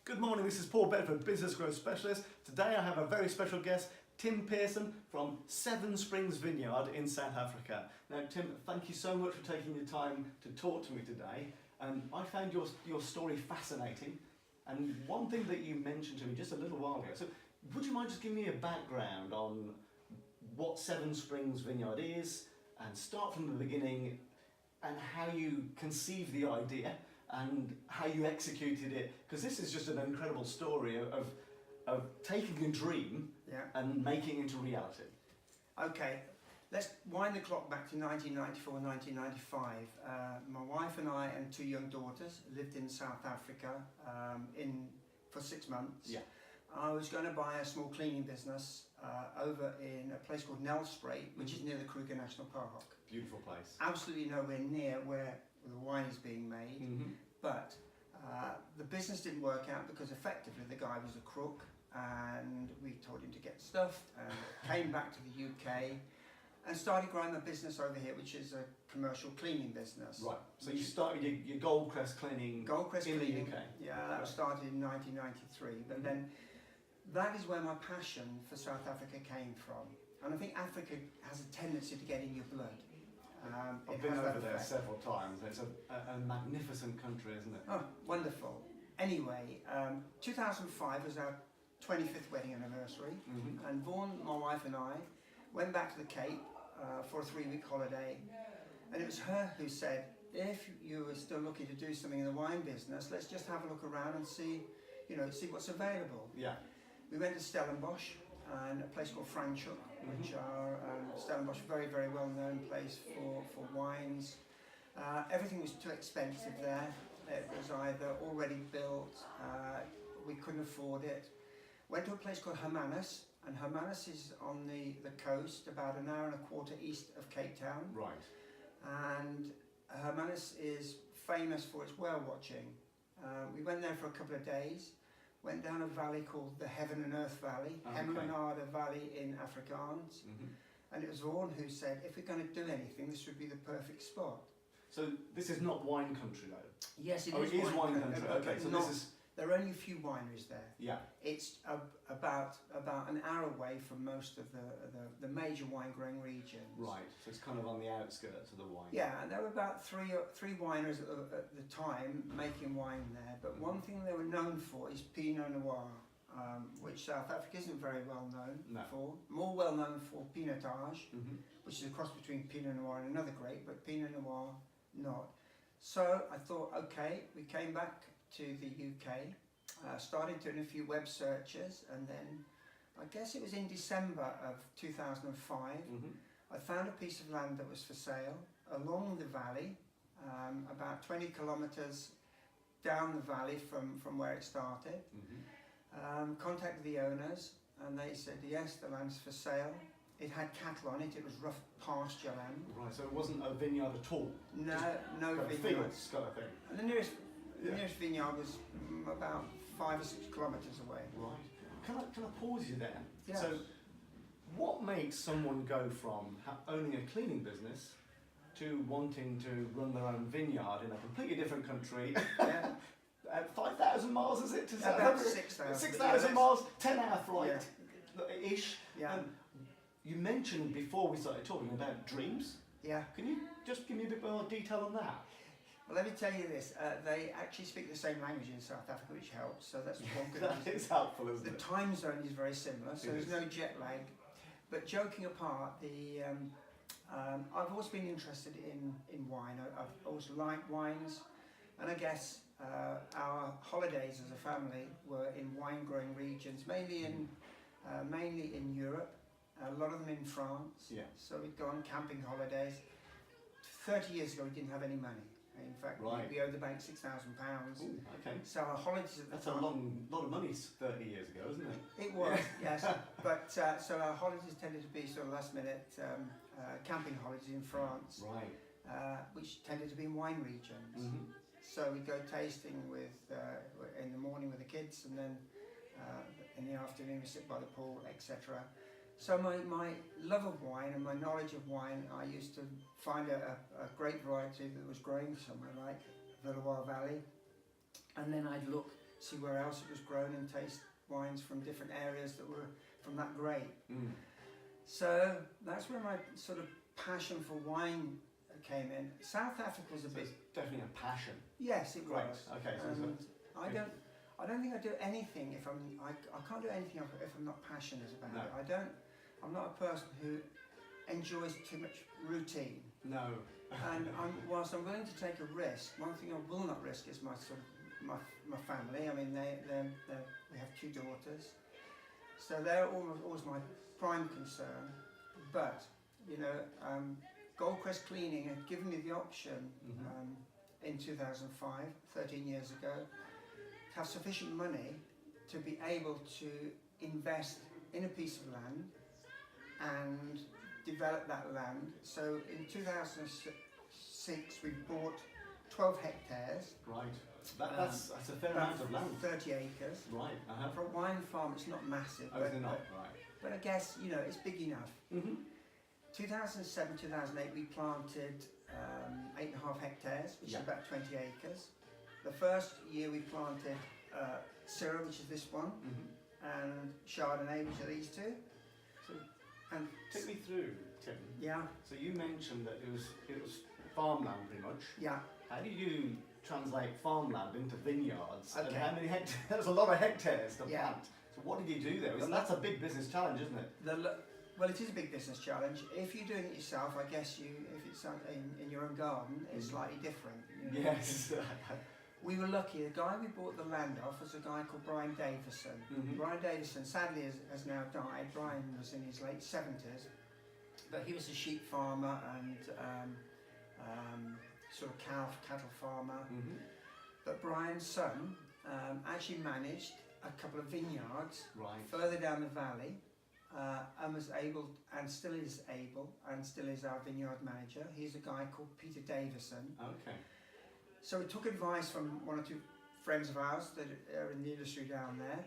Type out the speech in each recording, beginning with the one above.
Good morning, this is Paul Bedford, Business Growth Specialist. Today I have a very special guest, Tim Pearson from Seven Springs Vineyard in South Africa. Now Tim, thank you so much for taking your time to talk to me today. I found your story fascinating, and one thing that you mentioned to me just a little while ago, so would you mind just giving me a background on what Seven Springs Vineyard is, and start from the beginning and how you conceived the idea and how you executed it, because this is just an incredible story of taking a dream and making it into reality. Okay, let's wind the clock back to 1994, 1995. My wife and I and two young daughters lived in South Africa for 6 months. Yeah. I was going to buy a small cleaning business over in a place called Nelspruit, which is near the Kruger National Park. Beautiful place. Absolutely nowhere near where the wine is being made, but the business didn't work out because effectively the guy was a crook, and we told him to get stuffed, and came back to the UK and started growing a business over here, which is a commercial cleaning business. Right, so you started your Goldcrest cleaning in the UK. Yeah, that was started in 1993, but then that is where my passion for South Africa came from. And I think Africa has a tendency to get in your blood. I've been over there several times. It's a magnificent country, isn't it? Oh, wonderful. Anyway, 2005 was our 25th wedding anniversary, and Vaughan, my wife and I, went back to the Cape for a 3-week holiday, and it was her who said, if you were still looking to do something in the wine business, let's just have a look around and see what's available. Yeah. We went to Stellenbosch and a place called Franschhoek, which are Stellenbosch, very, very well known place for wines. Everything was too expensive there. It was either already built, we couldn't afford it. Went to a place called Hermanus, and Hermanus is on the coast, about an hour and a quarter east of Cape Town. Right. And Hermanus is famous for its whale watching. We went there for a couple of days. Went down a valley called the Heaven and Earth Valley, Hemelonada Valley in Afrikaans. And it was Vaughan who said, if we're going to do anything, this would be the perfect spot. So this is not wine country though? Yes, it is. It is wine country. Okay, so this is... There are only a few wineries there. Yeah. It's about an hour away from most of the major wine growing regions. Right, so it's kind of on the outskirts of the wine. Yeah, and there were about three wineries at the time making wine there, but one thing they were known for is Pinot Noir, which South Africa isn't very well known for. More well known for Pinotage, which is a cross between Pinot Noir and another grape, but Pinot Noir not. So I thought, okay, we came back to the UK, started doing a few web searches, and then I guess it was in December of 2005, I found a piece of land that was for sale along the valley, about 20 kilometres down the valley from where it started. Contacted the owners, and they said yes, the land's for sale. It had cattle on it, it was rough pasture land. Right, so it wasn't a vineyard at all? No vineyards. Fields kind of thing. And the nearest vineyard was about 5 or 6 kilometres away. Right. Can I pause you there? Yes. So, what makes someone go from owning a cleaning business to wanting to run their own vineyard in a completely different country? 5,000 miles, is it? About 6,000. 6,000 miles, 10-hour flight-ish. Yeah. You mentioned before we started talking about dreams. Yeah. Can you just give me a bit more detail on that? Well, let me tell you this, they actually speak the same language in South Africa, which helps, so that's one good That is helpful, isn't it? The time zone is very similar, so there's no jet lag. But joking apart, I've always been interested in wine. I've always liked wines, and I guess our holidays as a family were in wine-growing regions, mainly in Europe, a lot of them in France. Yeah. So we'd go on camping holidays. 30 years ago, we didn't have any money. In fact, we owed the bank £6,000. Okay. So our holidays at the That's time... a lot of money 30 years ago, isn't it? It was, yes. But so our holidays tended to be sort of last minute camping holidays in France. Right. Which tended to be in wine regions. So we'd go tasting in the morning with the kids, and then in the afternoon we sit by the pool, etc. So my love of wine and my knowledge of wine, I used to find a great variety that was growing somewhere like Villeroy Valley, and then I'd look see where else it was grown and taste wines from different areas that were from that grape. So that's where my sort of passion for wine came in. South Africa was a bit... It's definitely a passion. Yes, it Great. was. Okay, so And I don't think I do anything if I can't do anything if I'm not passionate about it. I'm not a person who enjoys too much routine. No. And whilst I'm willing to take a risk, one thing I will not risk is my family. I mean, we have 2 daughters, so they're always my prime concern. But you know, Goldcrest Cleaning had given me the option in 2005, 13 years ago, to have sufficient money to be able to invest in a piece of land and develop that land. So in 2006 we bought 12 hectares. Right. That's a fair amount of land. 30 acres. Right. For a wine farm it's not massive. Oh, they're not. Right. But I guess, you know, it's big enough. 2007, 2008 we planted 8.5 hectares, which is about 20 acres. The first year we planted Syrah, which is this one, and Chardonnay, which are these 2. And take me through, Tim. Yeah. So you mentioned that it was farmland pretty much. Yeah. How do you translate farmland into vineyards? Okay. And how many hectares? There's a lot of hectares to Yeah. plant. So what did you do there? And that's a big business challenge, isn't it? Well, it is a big business challenge. If you're doing it yourself, I guess if it's in your own garden, it's slightly different. You know? Yes. We were lucky. The guy we bought the land off was a guy called Brian Davison. Brian Davison sadly has now died. Brian was in his late 70s, but he was a sheep farmer and sort of cattle farmer. But Brian's son actually managed a couple of vineyards further down the valley, and was able, and still is our vineyard manager. He's a guy called Peter Davison. Okay. So we took advice from 1 or 2 friends of ours that are in the industry down there.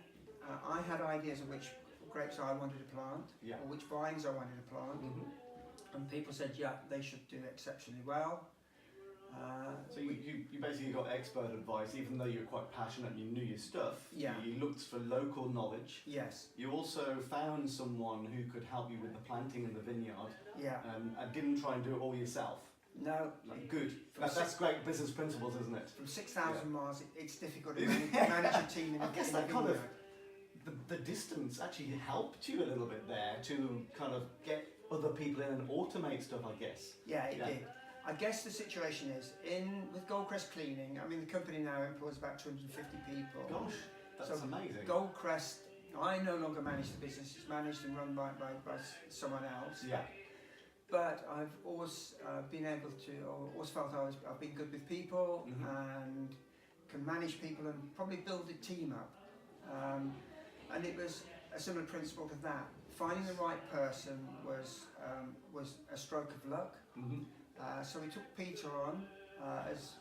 I had ideas of which grapes I wanted to plant, or which vines I wanted to plant, and people said, yeah, they should do exceptionally well. So you basically got expert advice, even though you were quite passionate and you knew your stuff. Yeah. You looked for local knowledge. Yes. You also found someone who could help you with the planting in the vineyard. Yeah. And didn't try and do it all yourself. No. Good. That's great business principles, isn't it? From 6,000 miles, it's difficult to manage a team in I guess in that a kind vineyard. of the distance actually helped you a little bit there to kind of get other people in and automate stuff, I guess. Yeah, it did. I guess the situation is, with Goldcrest Cleaning, I mean the company now employs about 250 people. Gosh, that's amazing. Goldcrest, I no longer manage the business, it's managed and run by someone else. Yeah. But I've always been able to, or always felt I've been good with people and can manage people and probably build a team up. And it was a similar principle to that. Finding the right person was a stroke of luck. So we took Peter on as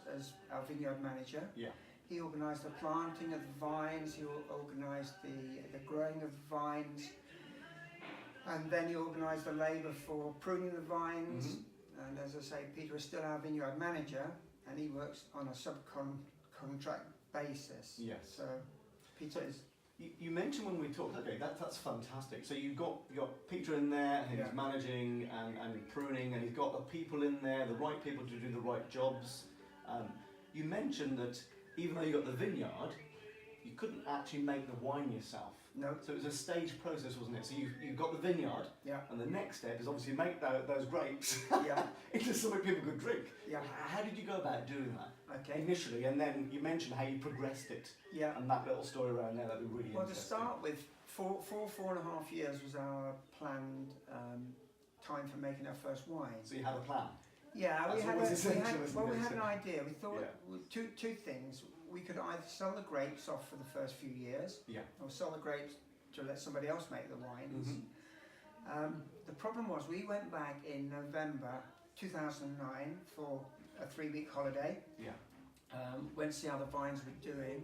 our vineyard manager. Yeah. He organised the planting of the vines, he organised the growing of the vines, and then he organised the labour for pruning the vines. And as I say, Peter is still our vineyard manager, and he works on a subcontract basis. Yes. So Peter is... You mentioned when we talked, okay, that's fantastic. So you got Peter in there, and he's managing and pruning, and he's got the people in there, the right people to do the right jobs. You mentioned that even though you got the vineyard, you couldn't actually make the wine yourself. No. So it was a staged process, wasn't it? So you've got the vineyard, and the next step is obviously make those grapes into something people could drink. Yeah. How did you go about doing that? Okay. Initially, and then you mentioned how you progressed it. Yeah. And that little story around there, that'd be really interesting. Well, to start with, 4.5 years was our planned time for making our first wine. So you had a plan? Yeah, we had an idea. We thought two things. We could either sell the grapes off for the first few years, or sell the grapes to let somebody else make the wines. The problem was we went back in November 2009 for a 3-week holiday. Went to see how the vines were doing,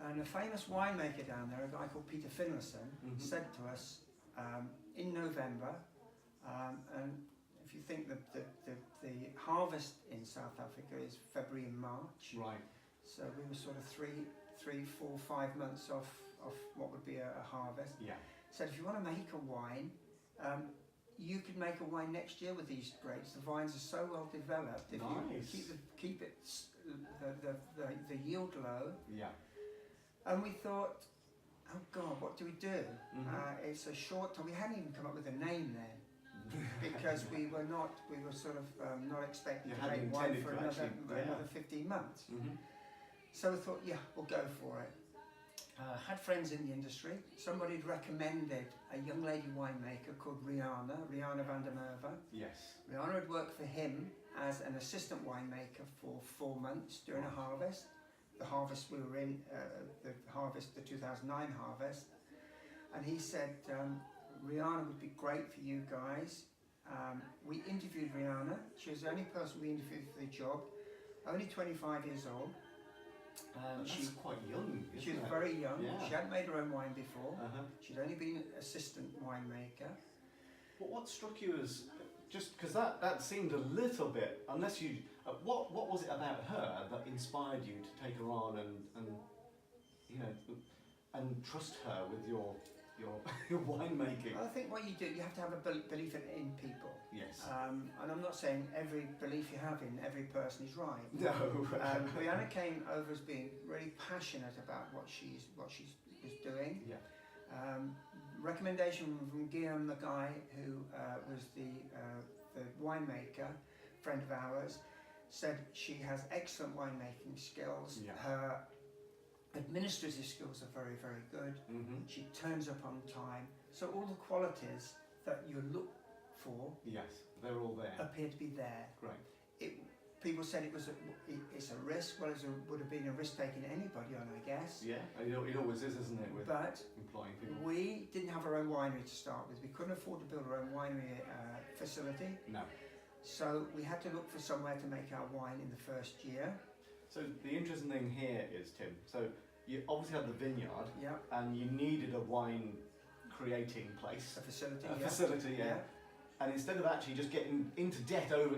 and a famous winemaker down there, a guy called Peter Finlayson, said to us in November, and if you think that the harvest in South Africa is February and March, right? So we were sort of three 3, 4, 5 months of what would be a harvest. Yeah. Said if you want to make a wine, you could make a wine next year with these grapes. The vines are so well developed. If you keep it the yield low. Yeah. And we thought, oh God, what do we do? It's a short time. We hadn't even come up with a name then, because we were sort of not expecting to make wine for another 15 months. So we thought, yeah, we'll go for it. Had friends in the industry. Somebody had recommended a young lady winemaker called Rihanna van der Merwe. Yes. Rihanna had worked for him as an assistant winemaker for 4 months during a harvest. The harvest we were in, the 2009 harvest. And he said, Rihanna would be great for you guys. We interviewed Rihanna. She was the only person we interviewed for the job. Only 25 years old. She's quite young, isn't She was it? very young. Yeah. She hadn't made her own wine before. She'd only been assistant winemaker. But what struck you as, just because that seemed a little bit, unless you, what was it about her that inspired you to take her on and you know, and trust her with your winemaking? I think what you do, you have to have a belief in people. Yes. And I'm not saying every belief you have in every person is right. No. Rihanna came over as being really passionate about what she was doing. Yeah. Recommendation from Guillaume, the guy who was the winemaker, friend of ours, said she has excellent winemaking skills. Yeah. Her administrative skills are very, very good. She turns up on time. So all the qualities that you look for, yes, they're all there. appear to be there. Great. People said it's a risk. Well, would have been a risk taking anybody on, I guess. Yeah, it always is, isn't it, with But employing people? we didn't have our own winery to start with. We couldn't afford to build our own winery facility. No. So we had to look for somewhere to make our wine in the first year. So the interesting thing here is, Tim, so you obviously had the vineyard, Yeah. and you needed a wine creating place. A facility. A facility, yeah. And instead of actually just getting into debt over,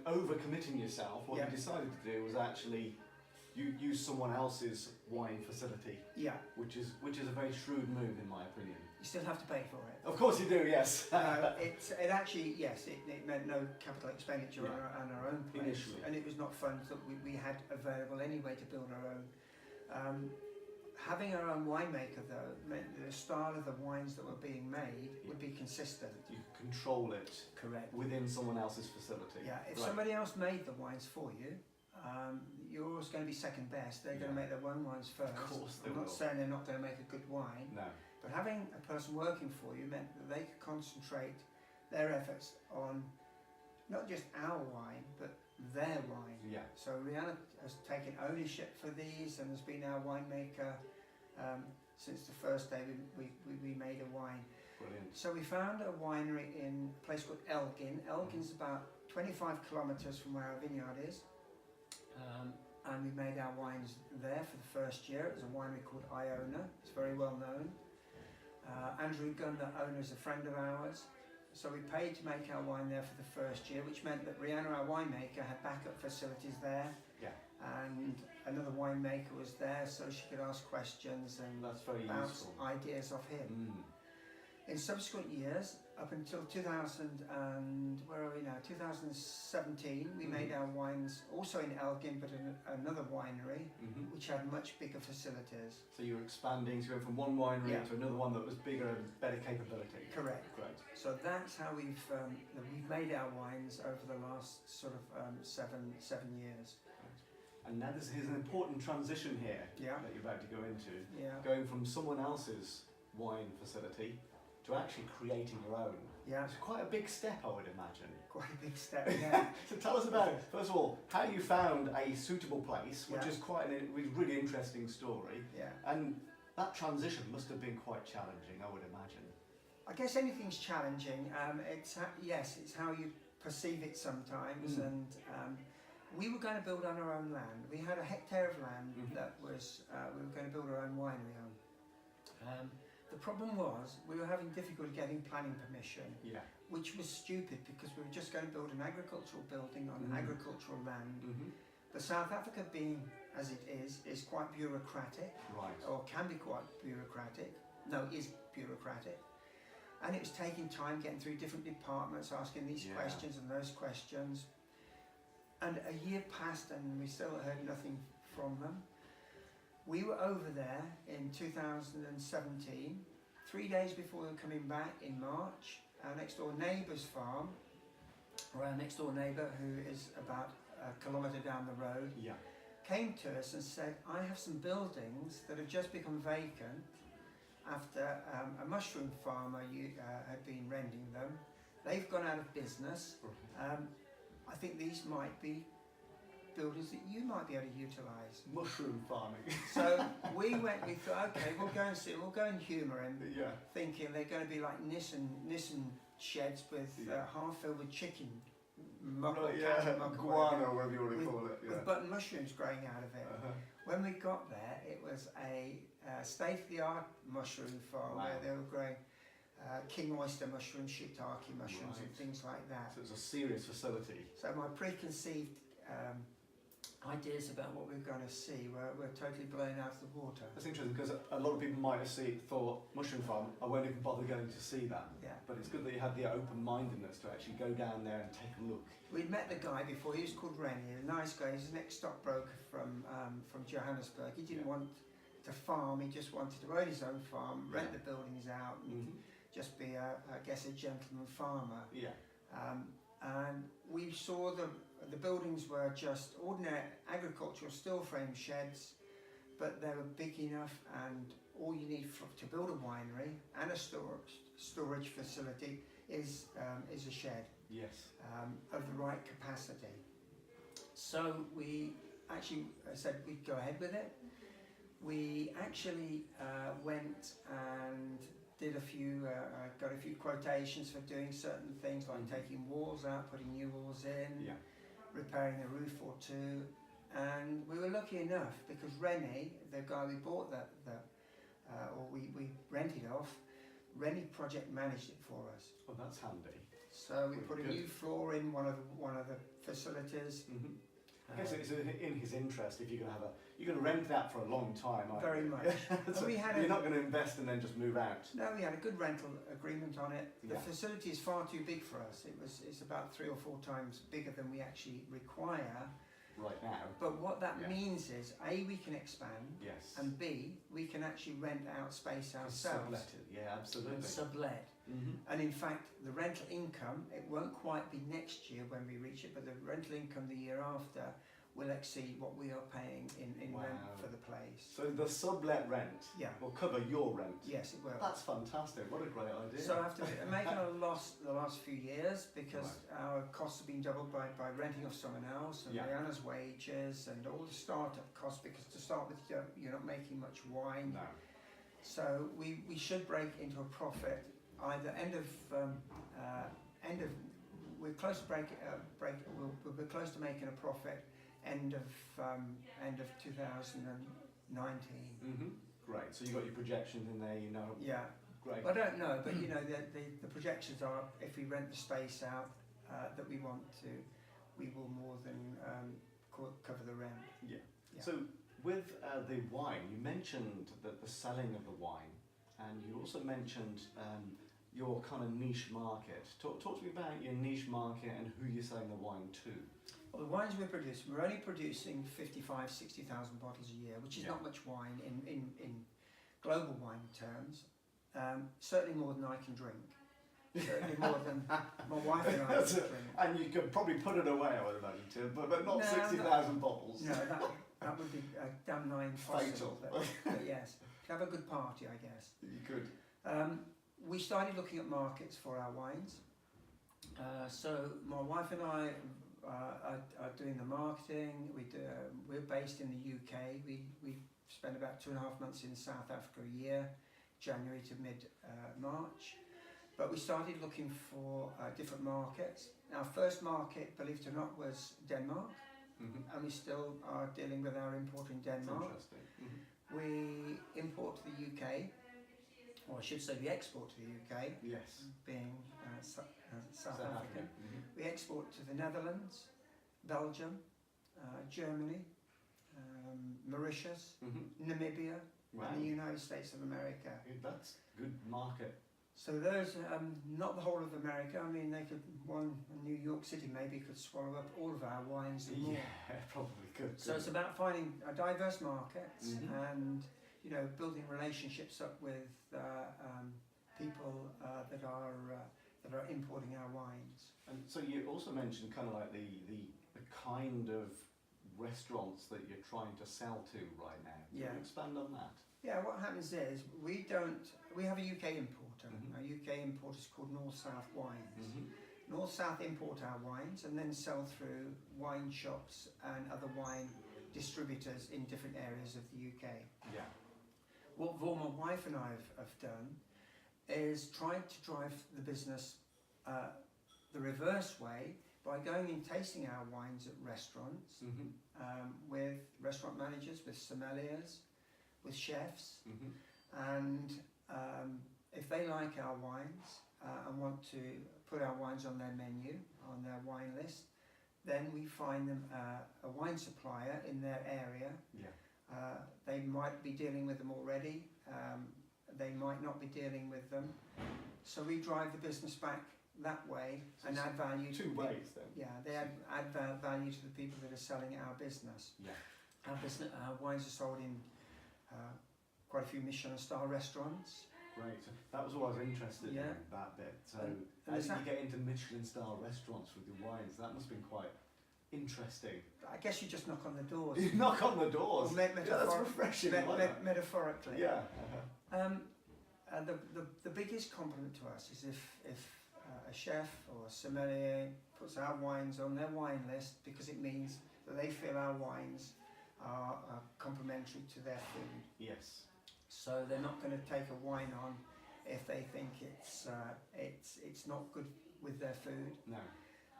over committing yourself, what you decided to do was actually use someone else's wine facility. Yeah. Which is a very shrewd move, in my opinion. You still have to pay for it. Of course you do, yes. It actually, yes, it meant no capital expenditure on our own place. Initially. And it was not funds that we had available anyway to build our own. Having our own winemaker, though, meant that the style of the wines that were being made would be consistent. You could control it. Correct. Within someone else's facility. Yeah, if somebody else made the wines for you, you're always going to be second best. They're going to make their own wines first. Of course they I'm will. not saying they're not going to make a good wine. No. But having a person working for you meant that they could concentrate their efforts on not just our wine, but their wine. Yeah. So Rihanna has taken ownership for these and has been our winemaker since the first day we made a wine. Brilliant. So we found a winery in a place called Elgin. Elgin's about 25 kilometres from where our vineyard is. And we made our wines there for the first year. It was a winery called Iona. It's very well known. Andrew Gunn, the owner, is a friend of ours. So we paid to make our wine there for the first year, which meant that Rihanna, our winemaker, had backup facilities there. Yeah. And another winemaker was there, so she could ask questions and that's very bounce useful. ideas off him. In subsequent years, up until 2017, we made our wines also in Elgin, but in another winery, which had much bigger facilities. So you were expanding, so you went from one winery to another one that was bigger and better capability. Correct. Great. So that's how we've made our wines over the last sort of 7 years. And now this is an important transition here that you're about to go into. Yeah. Going from someone else's wine facility to actually creating your own. Yeah. It's quite a big step, I would imagine. Quite a big step, yeah. So tell us about, first of all, how you found a suitable place, which is quite a really interesting story. Yeah. And that transition must have been quite challenging, I would imagine. I guess anything's challenging. It's how you perceive it sometimes. And we were going to build on our own land. We had a hectare of land that was we were going to build our own winery on. The problem was we were having difficulty getting planning permission, which was stupid because we were just going to build an agricultural building on agricultural land. But South Africa being as it is quite bureaucratic, Right. or can be quite bureaucratic. No, is bureaucratic. And it was taking time getting through different departments, asking these questions and those questions. And a year passed and we still heard nothing from them. We were over there in 2017, 3 days before we were coming back in March. Our next door neighbour's farm, or our next door neighbour, who is about a kilometre down the road, came to us and said, I have some buildings that have just become vacant after a mushroom farmer had been renting them. They've gone out of business. I think these might be buildings that you might be able to utilise. Mushroom farming. So we thought, okay, we'll go and see, we'll go and humour him, Yeah. thinking they're going to be like Nissan sheds with half filled with chicken, muck, or cat muck, or guano, whatever you want to call it. with button mushrooms growing out of it. When we got there, it was a state-of-the-art mushroom farm where they were growing king oyster mushrooms, shiitake mushrooms, and things like that. So it's a serious facility. So my preconceived ideas about what we were going to see were totally blown out of the water. That's interesting because a lot of people might have thought, mushroom farm, I won't even bother going to see that. Yeah. But it's good that you had the open-mindedness to actually go down there and take a look. We'd met the guy before. He was called Rennie, a nice guy. He's an ex-stockbroker from Johannesburg. He didn't want to farm. He just wanted to own his own farm, rent the buildings out, and just be I guess a gentleman farmer. Yeah. And we saw the buildings were just ordinary agricultural steel frame sheds, but they were big enough, and all you need to build a winery and a storage facility is a shed. Yes. Of the right capacity. So we actually said we'd go ahead with it. We actually went and did got a few quotations for doing certain things like taking walls out, putting new walls in, repairing a roof or two, and we were lucky enough because Rennie, the guy we bought or we rented off, Rennie project managed it for us. Oh, that's handy. So we put a new floor in one of the facilities. I guess it's in his interest if you're going to rent that for a long time. Very much. So you're not going to invest and then just move out. No, we had a good rental agreement on it. The facility is far too big for us. It's about 3 or 4 times bigger than we actually require right now. But what that means is, A, we can expand, and B, we can actually rent out space ourselves. Sublet it, yeah, absolutely. And sublet. And in fact, the rental income, it won't quite be next year when we reach it, but the rental income the year after will exceed what we are paying in rent for the place. So the sublet rent will cover your rent? Yes, it will. That's fantastic. What a great idea. So after making a loss the last few years, because our costs have been doubled by renting off someone else, and Rihanna's wages and all the startup costs, because to start with you're not making much wine. No. So we should break into a profit either we're close to we'll be close to making a profit end of 2019. Great. So you got your projections in there, you know. Yeah. Great. I don't know, but you know the projections are, if we rent the space out that we want to, we will more than cover the rent. Yeah. So with the wine, you mentioned that the selling of the wine, and you also mentioned your kind of niche market. Talk to me about your niche market and who you're selling the wine to. Well, the wines we're only producing 55,000 to 60,000 bottles a year, which is not much wine in global wine terms. Certainly more than I can drink. Certainly more than my wife and I can drink. And you could probably put it away, I would imagine, too, but not 60,000 bottles. No, that would be a damn nigh impossible. Fatal. But yes, have a good party, I guess. You could. We started looking at markets for our wines. So my wife and I are doing the marketing. We're based in the UK. We spend about 2.5 months in South Africa a year, January to mid-March. But we started looking for different markets. Our first market, believe it or not, was Denmark. And we still are dealing with our import in Denmark. That's interesting. We import to the UK, or I should say we export to the UK, being South Africa. We export to the Netherlands, Belgium, Germany, Mauritius, Namibia, Wow. and the United States of America. That's good market. So those, not the whole of America. I mean, they could, New York City maybe could swallow up all of our wines and more. Yeah, probably could. So it's about finding a diverse markets and, you know, building relationships up with people that are importing our wines. And so you also mentioned kind of like the kind of restaurants that you're trying to sell to right now. Can you expand on that? Yeah, what happens is we have a UK importer. Our UK importer is called North South Wines. North South import our wines and then sell through wine shops and other wine distributors in different areas of the UK. Yeah. What my wife and I have done is tried to drive the business the reverse way by going and tasting our wines at restaurants with restaurant managers, with sommeliers, with chefs, and if they like our wines and want to put our wines on their menu, on their wine list, then we find them a wine supplier in their area. They might be dealing with them already, they might not be dealing with them, so we drive the business back that way and add value to two ways then. Yeah, they add value to the people that are selling our business. Our wines are sold in quite a few Michelin star restaurants. Great. So that was what I was interested in, that bit. So how did you get into Michelin star restaurants with your wines? That must have been quite interesting. I guess you just knock on the doors. You knock on the doors. Well, that's refreshing. Metaphorically. Yeah. The biggest compliment to us is if a chef or a sommelier puts our wines on their wine list, because it means that they feel our wines are complementary to their food. Yes. So they're not going to take a wine on if they think it's not good with their food. No.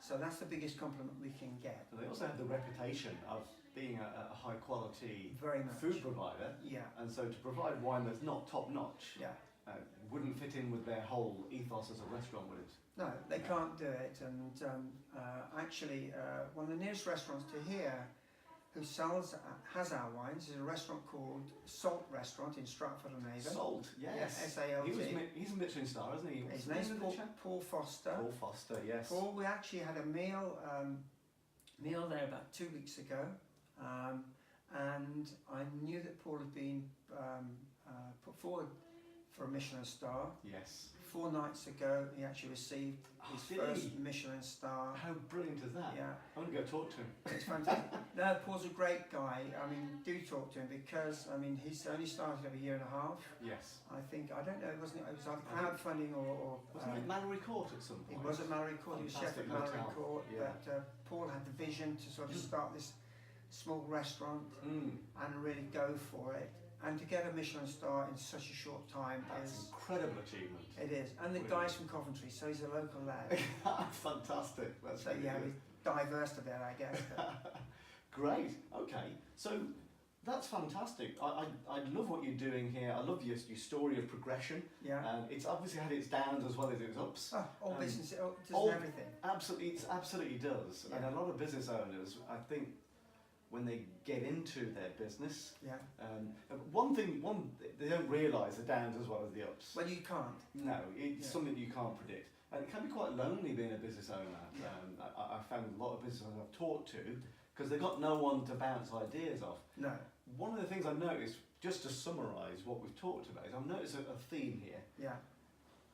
So that's the biggest compliment we can get. But they also have the reputation of being a high quality food provider. Yeah. And so to provide wine that's not top notch. Yeah. Wouldn't fit in with their whole ethos as a restaurant, would it? No, they can't do it. And actually, one of the nearest restaurants to here who has our wines is a restaurant called Salt Restaurant in Stratford-on-Avon. Salt, yes. Yeah, S-A-L-T. He's a Michelin star, isn't he? His name's Paul Foster. Paul Foster, yes. Paul, we actually had a meal there about 2 weeks ago, and I knew that Paul had been put forward for a Michelin star. Yes. 4 nights ago, he actually received his first Michelin star. How brilliant is that? Yeah. I want to go talk to him. It's fantastic. No, Paul's a great guy. I mean, do talk to him, because I mean, he's only started over a year and a half. Yes. I think, I don't know, it was either crowdfunding or wasn't it Mallory Court at some point? It was at Mallory Court. He was chef at Mallory Court. Yeah. But Paul had the vision to sort of start this small restaurant and really go for it. And to get a Michelin star in such a short time is an incredible achievement. It is. And the guy's from Coventry, so he's a local lad. Fantastic. That's so really yeah, good. we diversed a bit, I guess. Great. Okay. So that's fantastic. I love what you're doing here. I love your story of progression. Yeah. It's obviously had its downs as well as its ups. Oh, all business, it does everything. Absolutely, it absolutely does. Yeah. And a lot of business owners, I think, when they get into their business, one thing they don't realise the downs as well as the ups. Well, you can't. No, it's something you can't predict, and it can be quite lonely being a business owner. Yeah. I found a lot of business owners I've talked to, because they've got no one to bounce ideas off. No. One of the things I've noticed, just to summarise what we've talked about, is I've noticed a theme here. Yeah.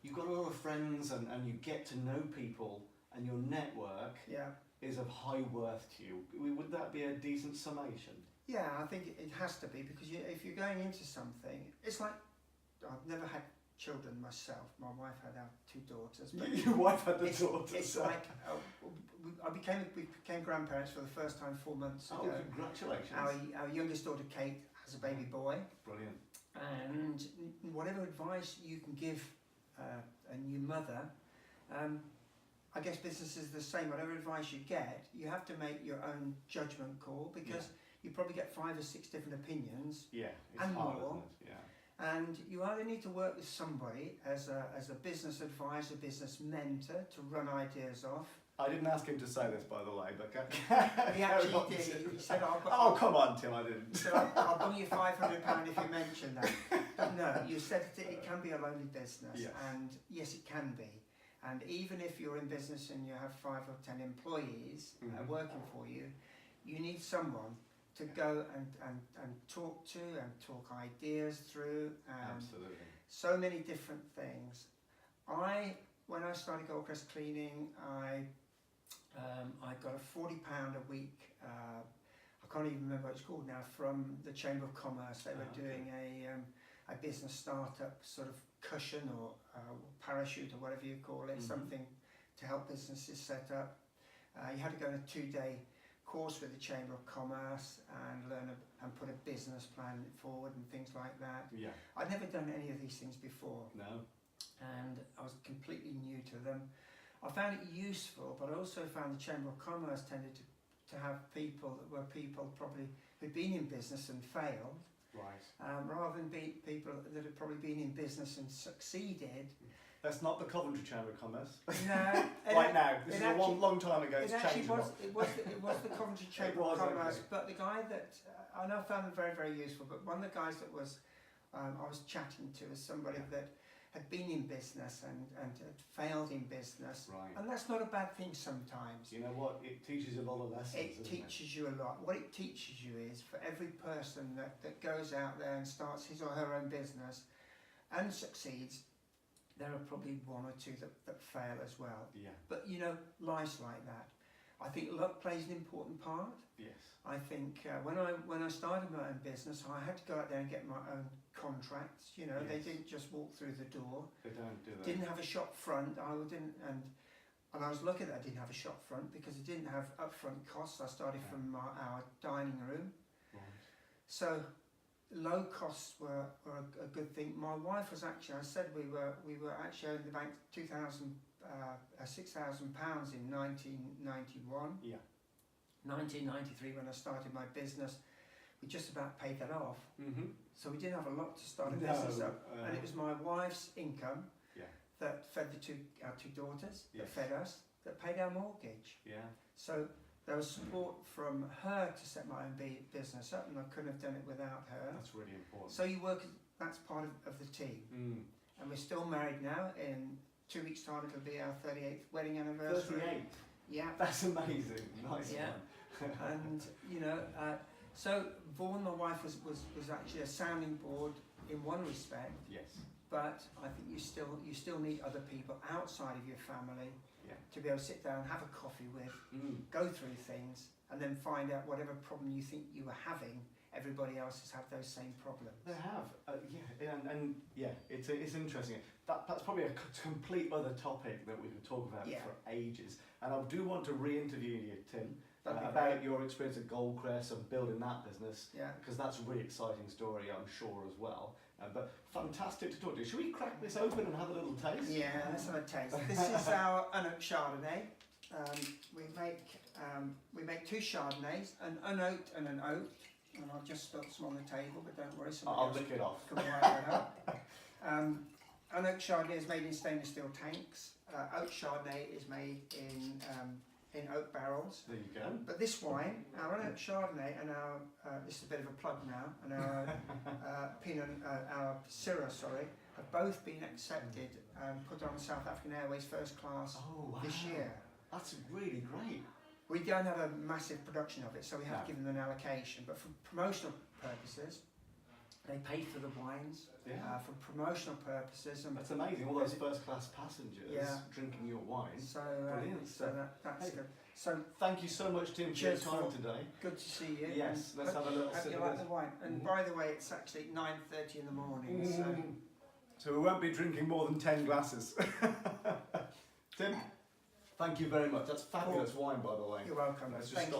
You've got a lot of friends, and you get to know people, and your network. Yeah. Is of high worth to you. Would that be a decent summation? Yeah, I think it has to be, because if you're going into something, it's like, I've never had children myself. My wife had our 2 daughters. But your wife had the daughters. It's like we became grandparents for the first time 4 months ago. Oh, congratulations! Our youngest daughter Kate has a baby boy. Brilliant. And whatever advice you can give a new mother. I guess business is the same. Whatever advice you get, you have to make your own judgment call, because you probably get 5 or 6 different opinions. Yeah, it's and hard, more. Isn't it? Yeah. And you either need to work with somebody as a business advisor, business mentor, to run ideas off, I didn't ask him to say this, by the way, but He actually did. He said, "Oh, come on, Tim, I didn't." He said, I'll bring you £500 if you mention that. But no, you said that it can be a lonely business, Yes. and yes, it can be. And even if you're in business and you have 5 or 10 employees working for you, you need someone to go and talk to and talk ideas through. And Absolutely. so many different things. When I started Goldcrest Cleaning, I got a £40 a week. I can't even remember what it's called now. From the Chamber of Commerce, they were doing a business startup sort of cushion or parachute or whatever you call it, something to help businesses set up. You had to go on a 2-day course with the Chamber of Commerce and learn and put a business plan forward and things like that. Yeah. I'd never done any of these things before. No. And I was completely new to them. I found it useful, but I also found the Chamber of Commerce tended to have people that were probably who'd been in business and failed, right? Rather than people that had probably been in business and succeeded. That's not the Coventry Chamber of Commerce. No, right now. This is a long time ago. It was the Coventry Chamber of Commerce, but the guy that I found it very, very useful. But one of the guys that was I was chatting to was somebody that had been in business and had failed in business, right? And that's not a bad thing sometimes. You know what? It teaches you a lot of lessons. It teaches you a lot. What it teaches you is for every person that goes out there and starts his or her own business and succeeds, there are probably 1 or 2 that fail as well. Yeah. But you know, life's like that. I think luck plays an important part. Yes. I think when I started my own business, I had to go out there and get my own contracts. You know, they didn't just walk through the door. They don't do that. Didn't have a shop front. I was lucky that I didn't have a shop front because it didn't have upfront costs. I started from our dining room. Right. So low costs were a good thing. My wife was actually, I said we were actually owing the bank £6,000 in 1991. Yeah. 1993 when I started my business, we just about paid that off. So we didn't have a lot to start a business up, and it was my wife's income that fed our two daughters, that fed us, that paid our mortgage. Yeah. So there was support from her to set my own business up, and I couldn't have done it without her. That's really important. So that's part of the team. And we're still married now. In 2 weeks' time it'll be our 38th wedding anniversary. 38? Yeah. That's amazing. Nice one. And you know, so Vaughan, my wife, was actually a sounding board in one respect. Yes. But I think you still need other people outside of your family to be able to sit down, have a coffee with, go through things, and then find out whatever problem you think you were having. Everybody else has had those same problems. They have, it's interesting. That's probably a complete other topic that we could talk about for ages. And I do want to re-interview you, Tim, about your experience at Goldcrest and building that business, because that's a really exciting story, I'm sure, as well. But fantastic to talk to you. Should we crack this open and have a little taste? Yeah, let's have a taste. This is our unoaked Chardonnay. We make 2 Chardonnays, an unoaked and an oaked. And I've just spilt some on the table, but don't worry, I'll lick it off. Come right up. Unoaked Chardonnay is made in stainless steel tanks. Oaked Chardonnay is made in oak barrels. There you go. But this wine, our unoaked Chardonnay, and our this is a bit of a plug now, and our our Syrah, have both been accepted and put on South African Airways first class this year. That's really great. We don't have a massive production of it, so we have to give them an allocation. But for promotional purposes, they pay for the wines. For promotional purposes, and that's amazing. All those first-class passengers drinking your wine. So, brilliant. So that's good. So thank you so much, Tim, for your time today. Good to see you. Yes, let's have a little sip you of like this. the wine. And by the way, it's actually 9:30 in the morning. So we won't be drinking more than 10 glasses. Tim, thank you very much. That's fabulous wine, by the way. You're welcome. Let's just Thank stop you.